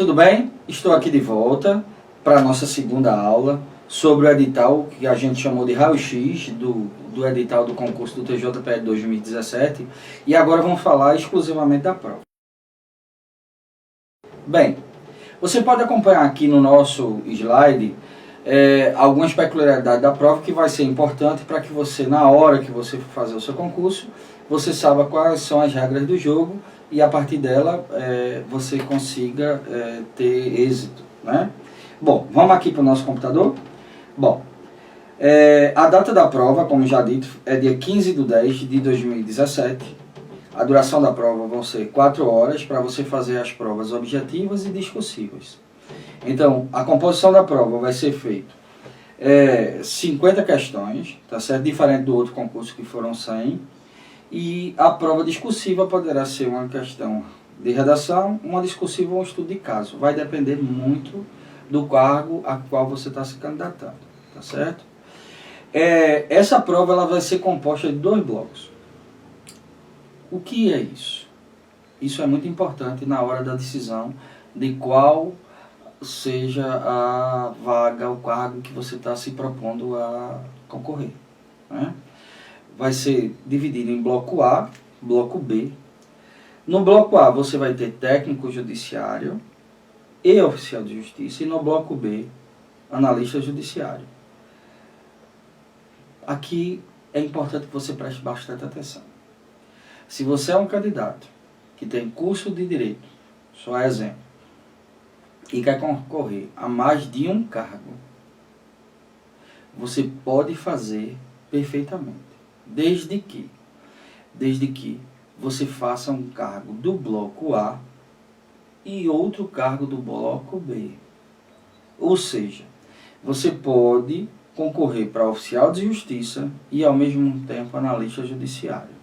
Tudo bem? Estou aqui de volta para a nossa segunda aula sobre o edital que a gente chamou de raio-x do edital do concurso do TJPE 2017 e agora vamos falar exclusivamente da prova. Bem, você pode acompanhar aqui no nosso slide algumas peculiaridades da prova que vai ser importante para que você, na hora que você for fazer o seu concurso, você saiba quais são as regras do jogo e a partir dela você consiga ter êxito, né? Bom, vamos aqui para o nosso computador. Bom, a data da prova, como já dito, é dia 15/10/2017. A duração da prova vão ser 4 horas para você fazer as provas objetivas e discursivas. Então, a composição da prova vai ser feita 50 questões, tá certo? Diferente do outro concurso que foram 100. E a prova discursiva poderá ser uma questão de redação, uma discursiva ou um estudo de caso. Vai depender muito do cargo a qual você está se candidatando, tá certo? Essa prova ela vai ser composta de 2 blocos. O que é isso? Isso é muito importante na hora da decisão de qual seja a vaga, o cargo que você está se propondo a concorrer, né? Vai ser dividido em bloco A, bloco B. No bloco A você vai ter técnico judiciário e oficial de justiça, e no bloco B, analista judiciário. Aqui é importante que você preste bastante atenção. Se você é um candidato que tem curso de direito, só exemplo, e quer concorrer a mais de um cargo, você pode fazer perfeitamente. Desde que você faça um cargo do bloco A e outro cargo do bloco B. Ou seja, você pode concorrer para oficial de justiça e ao mesmo tempo analista judiciário.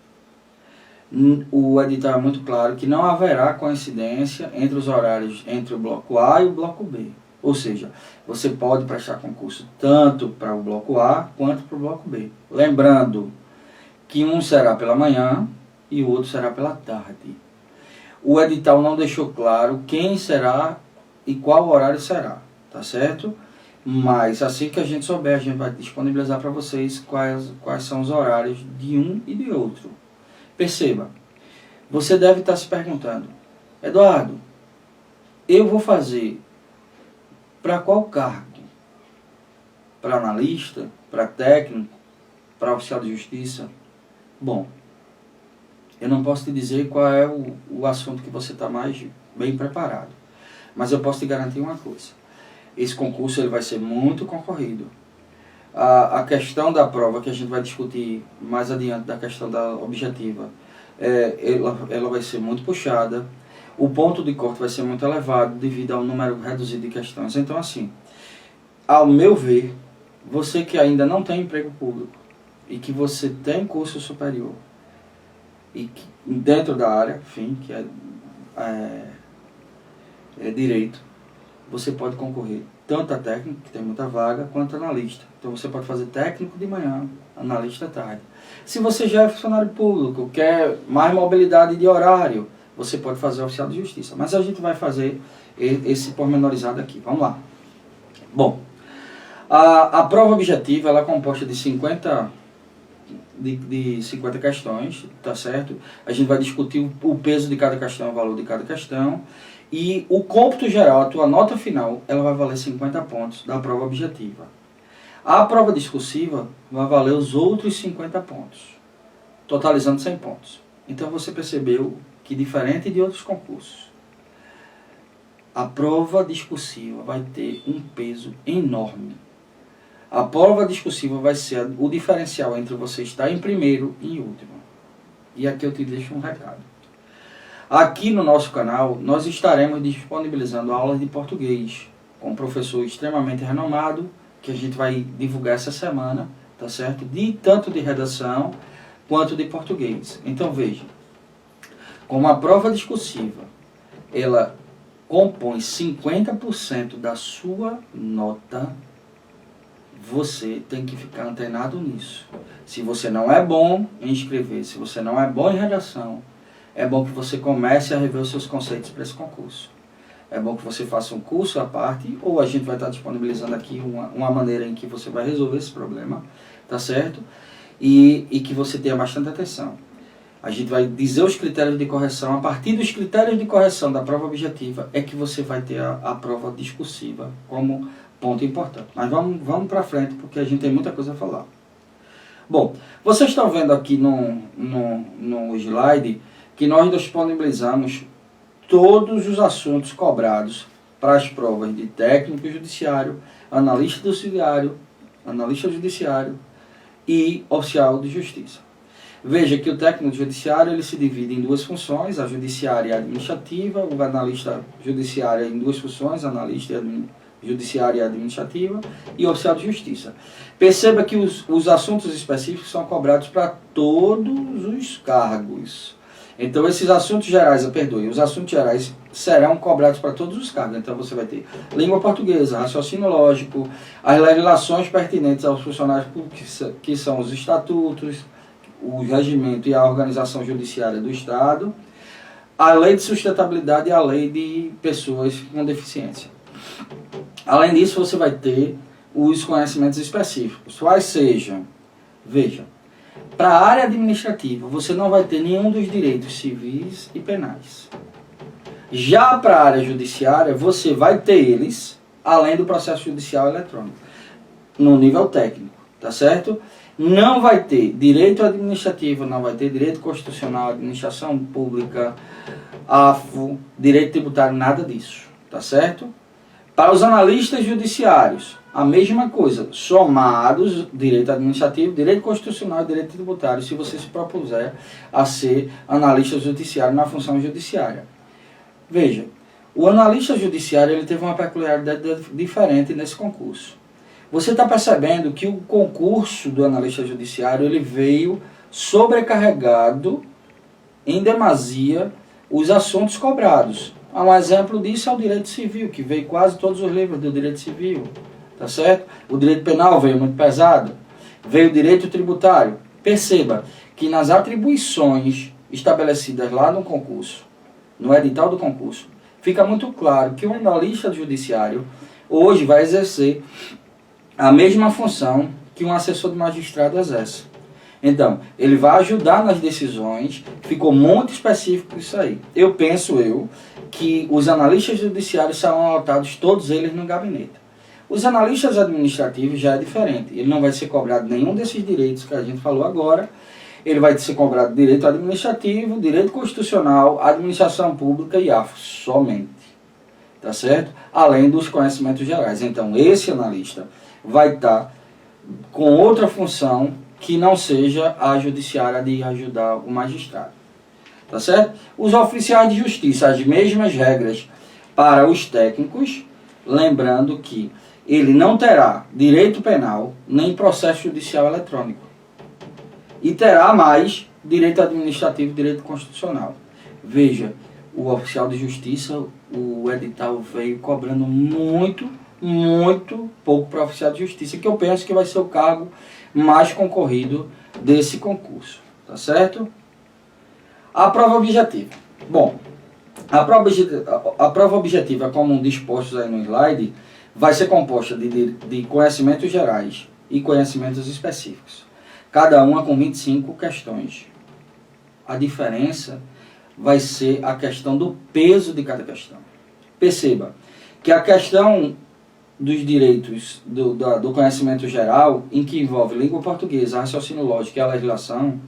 O edital é muito claro que não haverá coincidência entre os horários entre o bloco A e o bloco B. Ou seja, você pode prestar concurso tanto para o bloco A quanto para o bloco B. Lembrando que um será pela manhã e o outro será pela tarde. O edital não deixou claro quem será e qual horário será, tá certo? Mas assim que a gente souber, a gente vai disponibilizar para vocês quais são os horários de um e de outro. Perceba, você deve estar se perguntando, Eduardo, eu vou fazer para qual cargo? Para analista? Para técnico? Para oficial de justiça? Bom, eu não posso te dizer qual é o assunto que você está mais bem preparado, mas eu posso te garantir uma coisa, esse concurso ele vai ser muito concorrido. A questão da prova que a gente vai discutir mais adiante, da questão da objetiva, ela vai ser muito puxada, o ponto de corte vai ser muito elevado devido ao número reduzido de questões. Então assim, ao meu ver, você que ainda não tem emprego público, e que você tem curso superior, e que, dentro da área, enfim, que é direito, você pode concorrer tanto a técnico, que tem muita vaga, quanto a analista. Então você pode fazer técnico de manhã, analista à tarde. Se você já é funcionário público, quer mais mobilidade de horário, você pode fazer oficial de justiça. Mas a gente vai fazer esse pormenorizado aqui. Vamos lá. Bom, a prova objetiva ela é composta de 50 questões, tá certo? A gente vai discutir o peso de cada questão, o valor de cada questão, e o cômputo geral, a tua nota final, ela vai valer 50 pontos da prova objetiva. A prova discursiva vai valer os outros 50 pontos, totalizando 100 pontos. Então você percebeu que, diferente de outros concursos, a prova discursiva vai ter um peso enorme. A prova discursiva vai ser o diferencial entre você estar em primeiro e em último. E aqui eu te deixo um recado. Aqui no nosso canal, nós estaremos disponibilizando aulas de português com um professor extremamente renomado, que a gente vai divulgar essa semana, tá certo? Tanto de redação quanto de português. Então veja, como a prova discursiva, ela compõe 50% da sua nota, você tem que ficar antenado nisso. Se você não é bom em escrever, se você não é bom em redação, é bom que você comece a rever os seus conceitos para esse concurso. é bom que você faça um curso à parte, ou a gente vai estar disponibilizando aqui uma maneira em que você vai resolver esse problema, tá certo? E que você tenha bastante atenção. A gente vai dizer os critérios de correção. A partir dos critérios de correção da prova objetiva é que você vai ter a prova discursiva como ponto importante. Mas vamos para frente, porque a gente tem muita coisa a falar. Bom, vocês estão vendo aqui no slide que nós disponibilizamos todos os assuntos cobrados para as provas de técnico judiciário, analista judiciário e oficial de justiça. Veja que o técnico judiciário ele se divide em duas funções, a judiciária e a administrativa, o analista judiciário em duas funções, analista judiciária e administrativa, e oficial de justiça. Perceba que os assuntos específicos são cobrados para todos os cargos. Então esses assuntos gerais, os assuntos gerais serão cobrados para todos os cargos. Então você vai ter língua portuguesa, raciocínio lógico, as legislações pertinentes aos funcionários públicos, que são os estatutos, o regimento e a organização judiciária do Estado, a lei de sustentabilidade e a lei de pessoas com deficiência. Além disso, você vai ter os conhecimentos específicos, quais sejam, veja, para a área administrativa, você não vai ter nenhum dos direitos civis e penais. Já para a área judiciária, você vai ter eles, além do processo judicial eletrônico, no nível técnico, tá certo? Não vai ter direito administrativo, não vai ter direito constitucional, administração pública, AFO, direito tributário, nada disso, tá certo? Para os analistas judiciários, a mesma coisa, somados direito administrativo, direito constitucional e direito tributário, se você se propuser a ser analista judiciário na função judiciária. Veja, o analista judiciário ele teve uma peculiaridade diferente nesse concurso. Você está percebendo que o concurso do analista judiciário ele veio sobrecarregado em demasia os assuntos cobrados. Um exemplo disso é o direito civil, que veio quase todos os livros do direito civil, tá certo? O direito penal veio muito pesado, veio o direito tributário. Perceba que nas atribuições estabelecidas lá no concurso, no edital do concurso, fica muito claro que o analista judiciário hoje vai exercer a mesma função que um assessor de magistrado exerce. Então, ele vai ajudar nas decisões, ficou muito específico isso aí. Eu penso que os analistas judiciários serão anotados todos eles no gabinete. Os analistas administrativos já é diferente, ele não vai ser cobrado nenhum desses direitos que a gente falou agora, ele vai ser cobrado direito administrativo, direito constitucional, administração pública e AFO, somente. Tá certo? Além dos conhecimentos gerais. Então, esse analista vai estar com outra função que não seja a judiciária de ajudar o magistrado. Tá certo? Os oficiais de justiça, as mesmas regras para os técnicos, lembrando que ele não terá direito penal nem processo judicial eletrônico. E terá mais direito administrativo e direito constitucional. Veja, o oficial de justiça, o edital veio cobrando muito pouco para o oficial de justiça, que eu penso que vai ser o cargo mais concorrido desse concurso, tá certo? A prova objetiva. Bom, a prova objetiva, como dispostos aí no slide, vai ser composta de conhecimentos gerais e conhecimentos específicos. Cada uma com 25 questões. A diferença vai ser a questão do peso de cada questão. Perceba que a questão dos direitos do conhecimento geral, em que envolve língua portuguesa, raciocínio lógico e a legislação,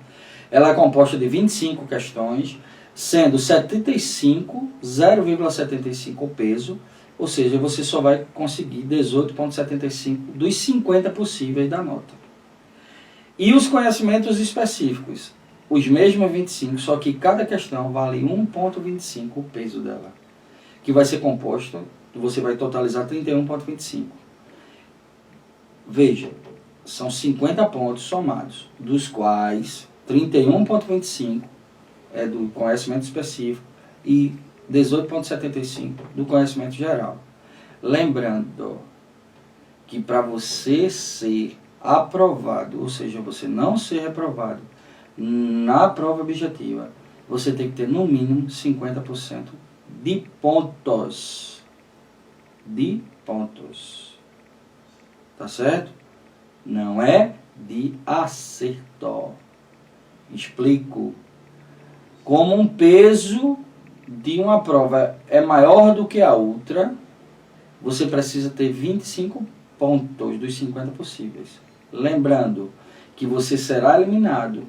ela é composta de 25 questões, sendo 0,75 o peso, ou seja, você só vai conseguir 18,75 dos 50 possíveis da nota. E os conhecimentos específicos, os mesmos 25, só que cada questão vale 1,25 o peso dela, que vai ser composto, você vai totalizar 31,25. Veja, são 50 pontos somados, dos quais 31,25 é do conhecimento específico e 18,75 do conhecimento geral. Lembrando que para você ser aprovado, ou seja, você não ser reprovado na prova objetiva, você tem que ter no mínimo 50% de pontos. De pontos. Tá certo? Não é de acerto. Explico. Como um peso de uma prova é maior do que a outra, você precisa ter 25 pontos dos 50 possíveis. Lembrando que você será eliminado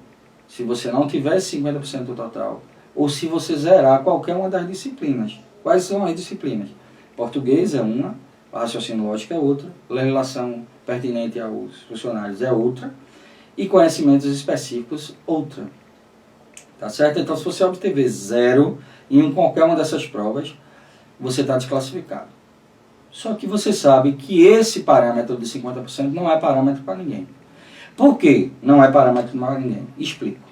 se você não tiver 50% do total, ou se você zerar qualquer uma das disciplinas. Quais são as disciplinas? Português é uma, raciocínio lógico é outra, legislação pertinente aos funcionários é outra, e conhecimentos específicos outra. Tá certo? Então, se você obter 0 em qualquer uma dessas provas, você está desclassificado. Só que você sabe que esse parâmetro de 50% não é parâmetro para ninguém. Por que não é parâmetro para ninguém? Explico.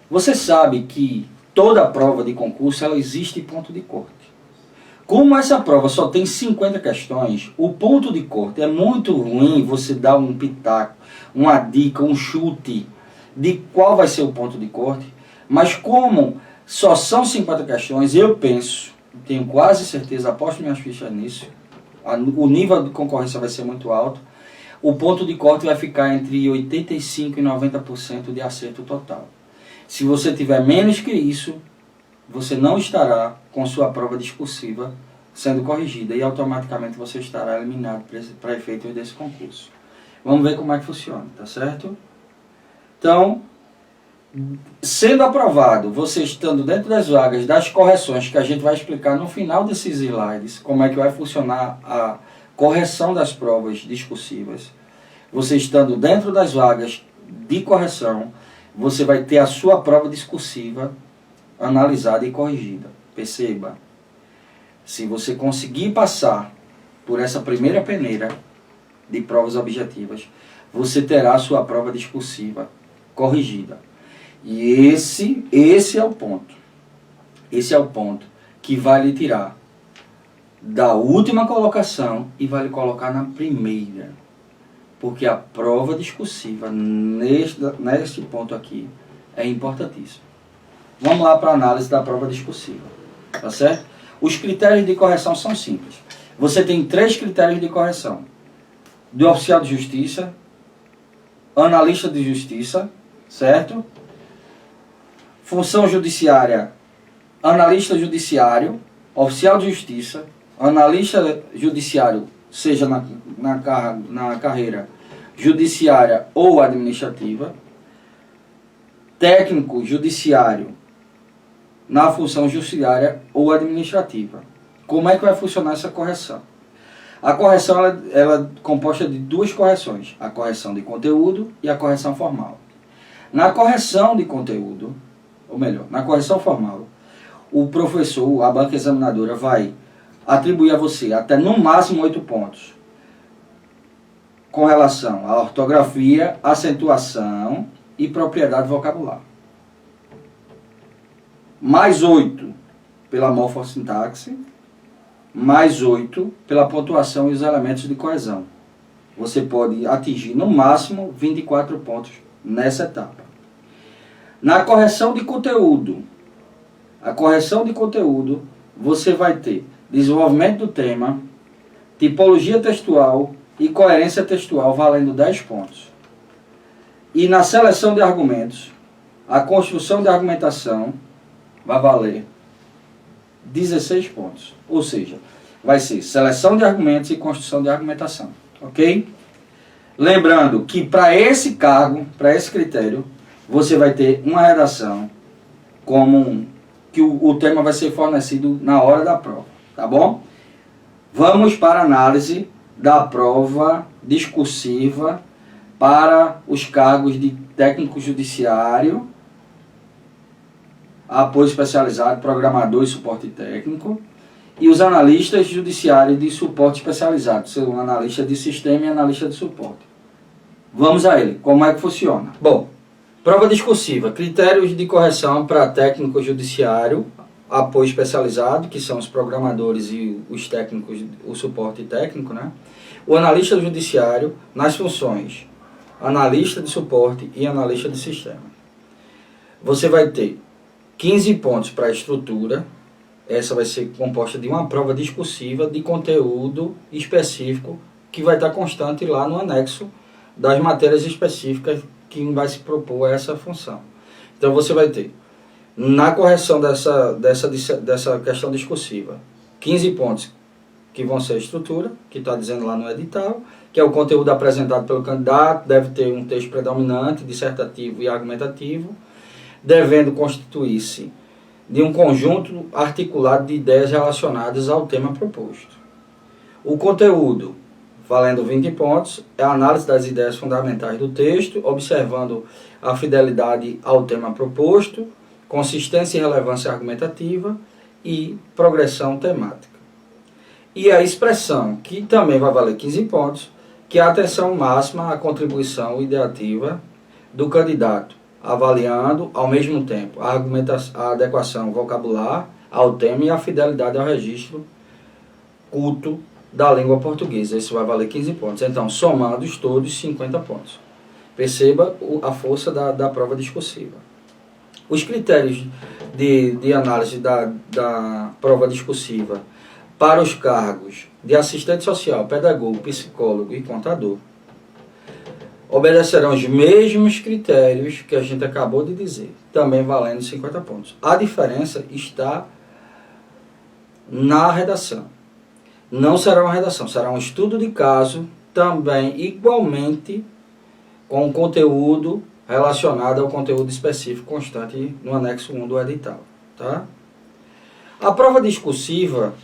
Você sabe que toda prova de concurso ela existe ponto de corte. Como essa prova só tem 50 questões, o ponto de corte é muito ruim você dar um pitaco, uma dica, um chute de qual vai ser o ponto de corte. Mas como só são 50 questões, eu penso, tenho quase certeza, aposto minhas fichas nisso, o nível de concorrência vai ser muito alto, o ponto de corte vai ficar entre 85% e 90% de acerto total. Se você tiver menos que isso, você não estará com sua prova discursiva sendo corrigida e automaticamente você estará eliminado para efeitos desse concurso. Vamos ver como é que funciona, tá certo? Então, sendo aprovado, você estando dentro das vagas das correções que a gente vai explicar no final desses slides, como é que vai funcionar a correção das provas discursivas, você estando dentro das vagas de correção, você vai ter a sua prova discursiva analisada e corrigida. Perceba, se você conseguir passar por essa primeira peneira de provas objetivas, você terá a sua prova discursiva corrigida. E esse é o ponto. Esse é o ponto que vai lhe tirar da última colocação e vai lhe colocar na primeira. Porque a prova discursiva, neste ponto aqui, é importantíssima. Vamos lá para a análise da prova discursiva. Tá certo? Os critérios de correção são simples. Você tem 3 critérios de correção. Do oficial de justiça, analista de justiça, certo? Função judiciária, analista judiciário, oficial de justiça, analista judiciário, seja na carreira judiciária ou administrativa, técnico judiciário na função judiciária ou administrativa. Como é que vai funcionar essa correção? A correção ela é composta de 2 correções, a correção de conteúdo e a correção formal. Na correção de conteúdo, ou melhor, na correção formal, o professor, a banca examinadora vai atribuir a você até no máximo 8 pontos com relação à ortografia, acentuação e propriedade vocabular. Mais 8 pela morfossintaxe, mais 8 pela pontuação e os elementos de coesão. Você pode atingir no máximo 24 pontos nessa etapa. Na correção de conteúdo, a correção de conteúdo, você vai ter desenvolvimento do tema, tipologia textual e coerência textual valendo 10 pontos. E na seleção de argumentos, a construção de argumentação vai valer 16 pontos. Ou seja, vai ser seleção de argumentos e construção de argumentação. Ok? Lembrando que para esse cargo, para esse critério, você vai ter uma redação que o tema vai ser fornecido na hora da prova. Tá bom? Vamos para a análise da prova discursiva para os cargos de técnico judiciário, apoio especializado, programador e suporte técnico, e os analistas judiciários de suporte especializado, são analista de sistema e analista de suporte. Vamos a ele. Como é que funciona? Bom, prova discursiva, critérios de correção para técnico judiciário, apoio especializado, que são os programadores e os técnicos, o suporte técnico, né? O analista judiciário nas funções analista de suporte e analista de sistema. Você vai ter 15 pontos para a estrutura, essa vai ser composta de uma prova discursiva de conteúdo específico que vai estar constante lá no anexo das matérias específicas que vai se propor a essa função. Então você vai ter, na correção dessa questão discursiva, 15 pontos que vão ser a estrutura, que está dizendo lá no edital, que é o conteúdo apresentado pelo candidato, deve ter um texto predominante, dissertativo e argumentativo, devendo constituir-se de um conjunto articulado de ideias relacionadas ao tema proposto. O conteúdo, valendo 20 pontos, é a análise das ideias fundamentais do texto, observando a fidelidade ao tema proposto, consistência e relevância argumentativa e progressão temática. E a expressão, que também vai valer 15 pontos, que é a atenção máxima à contribuição ideativa do candidato, avaliando, ao mesmo tempo, a adequação vocabular ao tema e a fidelidade ao registro culto da língua portuguesa. Isso vai valer 15 pontos. Então, somados todos, 50 pontos. Perceba a força da prova discursiva. Os critérios de análise da prova discursiva para os cargos de assistente social, pedagogo, psicólogo e contador obedecerão os mesmos critérios que a gente acabou de dizer, também valendo 50 pontos. A diferença está na redação. Não será uma redação, será um estudo de caso, também igualmente com conteúdo relacionado ao conteúdo específico constante no anexo 1 do edital. Tá? A prova discursiva,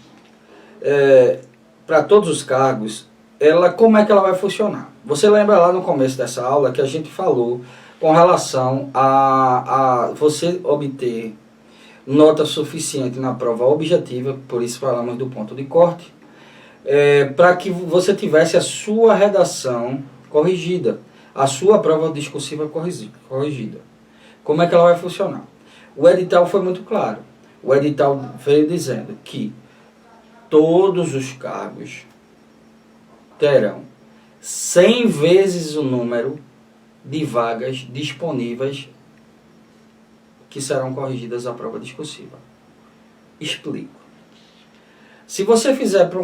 para todos os cargos, como é que ela vai funcionar? Você lembra lá no começo dessa aula que a gente falou com relação a você obter nota suficiente na prova objetiva, por isso falamos do ponto de corte, para que você tivesse a sua redação corrigida, a sua prova discursiva corrigida. Como é que ela vai funcionar? O edital foi muito claro. O edital veio dizendo que todos os cargos terão 100 vezes o número de vagas disponíveis que serão corrigidas à prova discursiva. Explico. Se você fizer para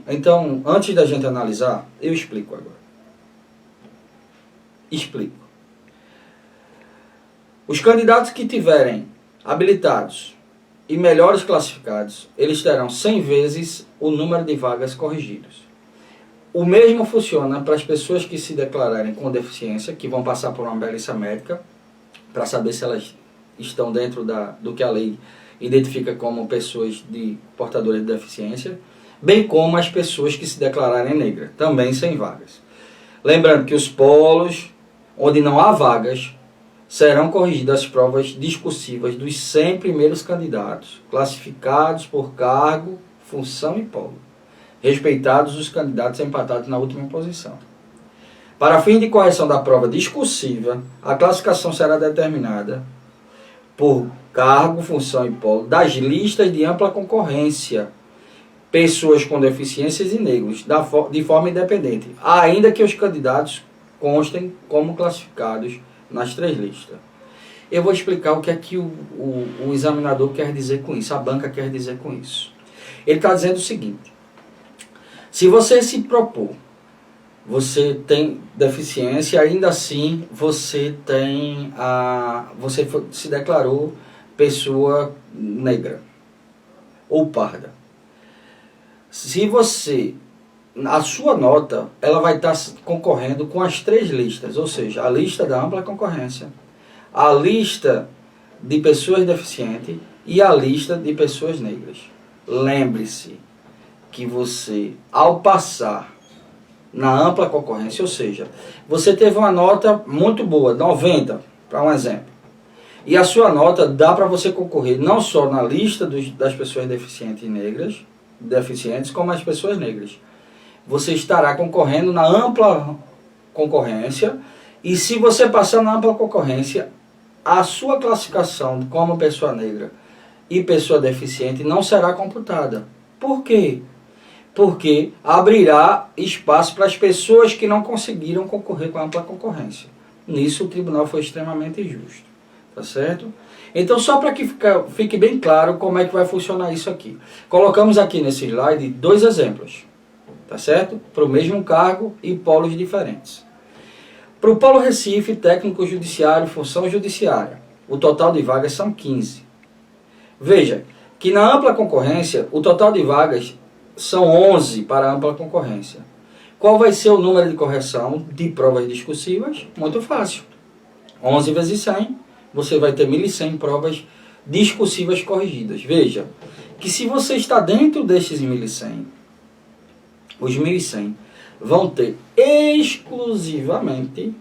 então, antes da gente analisar, eu explico agora. Explico. Os candidatos que tiverem habilitados e melhores classificados, eles terão 100 vezes o número de vagas corrigidos. O mesmo funciona para as pessoas que se declararem com deficiência, que vão passar por uma perícia médica, para saber se elas estão dentro do que a lei identifica como pessoas portadoras de deficiência, bem como as pessoas que se declararem negras, também sem vagas. Lembrando que os polos, onde não há vagas, serão corrigidas as provas discursivas dos 100 primeiros candidatos, classificados por cargo, função e polo, respeitados os candidatos empatados na última posição. Para fim de correção da prova discursiva, a classificação será determinada por cargo, função e polo das listas de ampla concorrência, pessoas com deficiências e negros, de forma independente, ainda que os candidatos constem como classificados nas 3 listas. Eu vou explicar o que é que o examinador quer dizer com isso, a banca quer dizer com isso. Ele está dizendo o seguinte: se você se propor, você tem deficiência, ainda assim você se declarou pessoa negra ou parda. A sua nota, ela vai estar concorrendo com as 3 listas, ou seja, a lista da ampla concorrência, a lista de pessoas deficientes e a lista de pessoas negras. Lembre-se que você, ao passar na ampla concorrência, ou seja, você teve uma nota muito boa, 90, para um exemplo, e a sua nota dá para você concorrer não só na lista das pessoas deficientes e negras, como as pessoas negras. Você estará concorrendo na ampla concorrência, e se você passar na ampla concorrência, a sua classificação como pessoa negra e pessoa deficiente não será computada. Por quê? Porque abrirá espaço para as pessoas que não conseguiram concorrer com a ampla concorrência. Nisso o tribunal foi extremamente justo. Tá certo? Então, só para que fique bem claro como é que vai funcionar isso aqui. Colocamos aqui nesse slide 2 exemplos, tá certo? Para o mesmo cargo e polos diferentes. Para o polo Recife, técnico judiciário, função judiciária, o total de vagas são 15. Veja que na ampla concorrência, o total de vagas são 11 para a ampla concorrência. Qual vai ser o número de correção de provas discursivas? Muito fácil. 11 vezes 100, você vai ter 1.100 provas discursivas corrigidas. Veja que se você está dentro desses 1.100, os 1.100 vão ter exclusivamente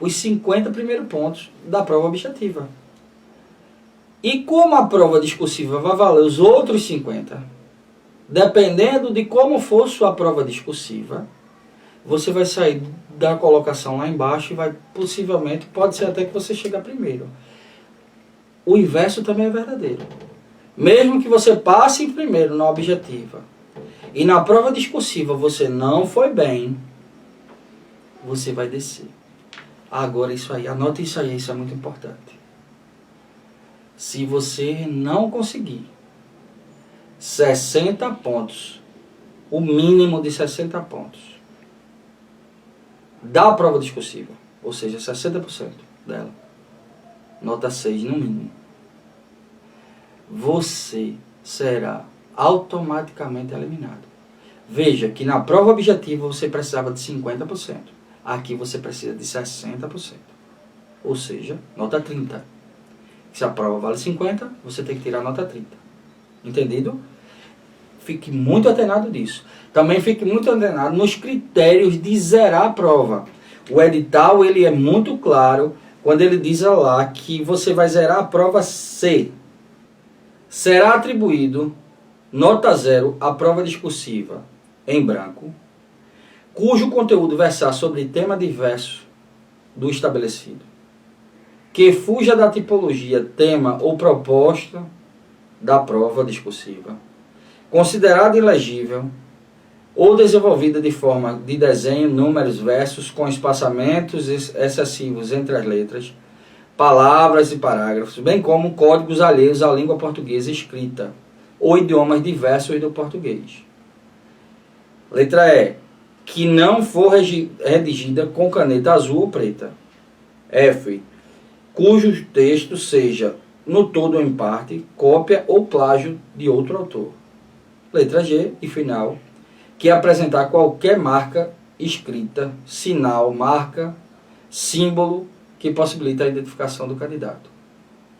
os 50 primeiros pontos da prova objetiva. E como a prova discursiva vai valer os outros 50, dependendo de como for sua prova discursiva, você vai sair da colocação lá embaixo e vai possivelmente, pode ser até que você chegue primeiro. O inverso também é verdadeiro. Mesmo que você passe em primeiro na objetiva e na prova discursiva você não foi bem, você vai descer. Agora isso aí, anota isso aí, isso é muito importante. Se você não conseguir 60 pontos, o mínimo de 60 pontos da prova discursiva, ou seja, 60% dela, nota 6 no mínimo, você será automaticamente eliminado. Veja que na prova objetiva você precisava de 50%, aqui você precisa de 60%, ou seja, nota 30. Se a prova vale 50, você tem que tirar nota 30. Entendido? Fique muito atenado disso. Também fique muito atenado nos critérios de zerar a prova. O edital ele é muito claro quando ele diz lá que você vai zerar a prova se será atribuído nota 0 à prova discursiva em branco, cujo conteúdo versar sobre tema diverso do estabelecido, que fuja da tipologia, tema ou proposta da prova discursiva, considerada ilegível ou desenvolvida de forma de desenho, números, versos com espaçamentos excessivos entre as letras, palavras e parágrafos, bem como códigos alheios à língua portuguesa escrita ou idiomas diversos do português. Letra E, que não for redigida com caneta azul ou preta. F, cujo texto seja, no todo ou em parte, cópia ou plágio de outro autor. Letra G, e final, que apresentar qualquer marca escrita, sinal, marca, símbolo que possibilita a identificação do candidato.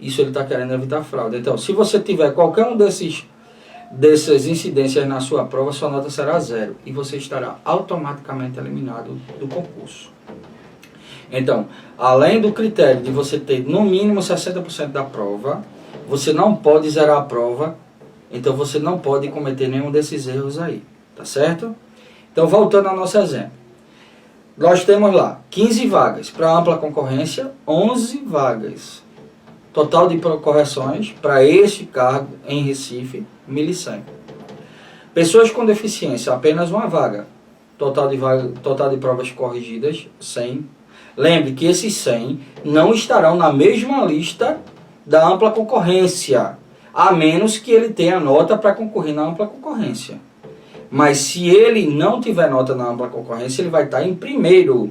Isso ele está querendo evitar fraude. Então, se você tiver qualquer um dessas incidências na sua prova, sua nota será 0 e você estará automaticamente eliminado do concurso. Então, além do critério de você ter no mínimo 60% da prova, você não pode zerar a prova, então você não pode cometer nenhum desses erros aí, tá certo? Então, voltando ao nosso exemplo. Nós temos lá 15 vagas para ampla concorrência, 11 vagas. Total de correções para este cargo em Recife, 1.100. Pessoas com deficiência, apenas uma vaga. Total de provas corrigidas, 100. Lembre que esses 100 não estarão na mesma lista da ampla concorrência, a menos que ele tenha nota para concorrer na ampla concorrência. Mas se ele não tiver nota na ampla concorrência, ele vai estar em primeiro.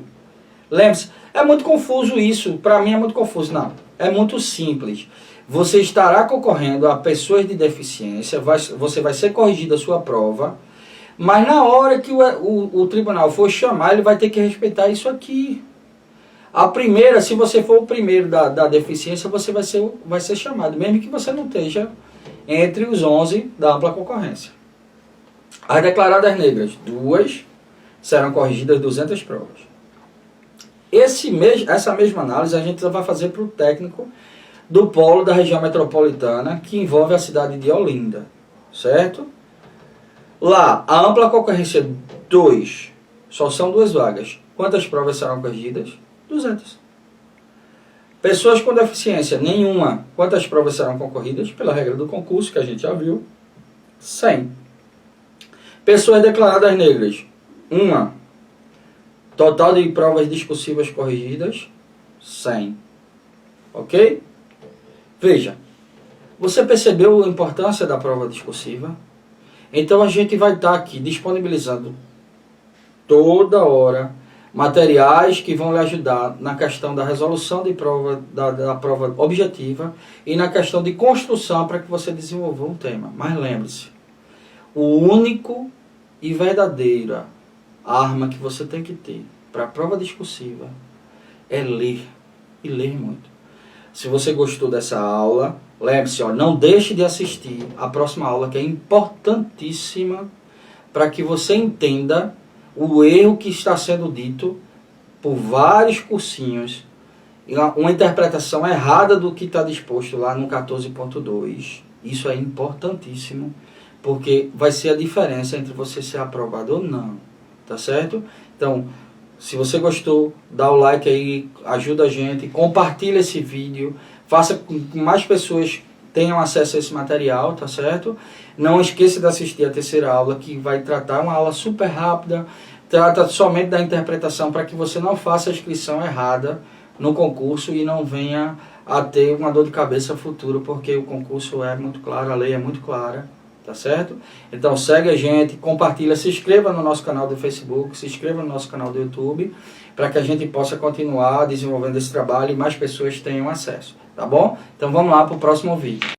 Lembre-se, é muito confuso isso, para mim é muito confuso. Não, é muito simples. Você estará concorrendo a pessoas de deficiência, você vai ser corrigida a sua prova, mas na hora que o tribunal for chamar, ele vai ter que respeitar isso aqui. A primeira, se você for o primeiro da deficiência, você vai ser chamado, mesmo que você não esteja entre os 11 da ampla concorrência. As declaradas negras, 2, serão corrigidas 200 provas. Essa mesma análise a gente vai fazer para o técnico do polo da região metropolitana, que envolve a cidade de Olinda, certo? Lá, a ampla concorrência 2, só são 2 vagas. Quantas provas serão corrigidas? 200. Pessoas com deficiência, nenhuma. Quantas provas serão concorridas? Pela regra do concurso, que a gente já viu, 100. Pessoas declaradas negras, 1. Total de provas discursivas corrigidas, 100. Ok? Veja, você percebeu a importância da prova discursiva? Então a gente vai estar aqui disponibilizando toda hora materiais que vão lhe ajudar na questão da resolução de prova, da prova objetiva e na questão de construção para que você desenvolva um tema. Mas lembre-se, o único e verdadeira arma que você tem que ter para a prova discursiva é ler, e ler muito. Se você gostou dessa aula, lembre-se, não deixe de assistir a próxima aula, que é importantíssima para que você entenda o erro que está sendo dito por vários cursinhos, uma interpretação errada do que está disposto lá no 14.2. Isso é importantíssimo, porque vai ser a diferença entre você ser aprovado ou não, tá certo? Então, se você gostou, dá o like aí, ajuda a gente, compartilha esse vídeo, faça com que mais pessoas tenham acesso a esse material, tá certo? Não esqueça de assistir a terceira aula, que vai tratar uma aula super rápida, trata somente da interpretação para que você não faça a inscrição errada no concurso e não venha a ter uma dor de cabeça futura, porque o concurso é muito claro, a lei é muito clara, tá certo? Então segue a gente, compartilha, se inscreva no nosso canal do Facebook, se inscreva no nosso canal do YouTube, para que a gente possa continuar desenvolvendo esse trabalho e mais pessoas tenham acesso, tá bom? Então vamos lá para o próximo vídeo.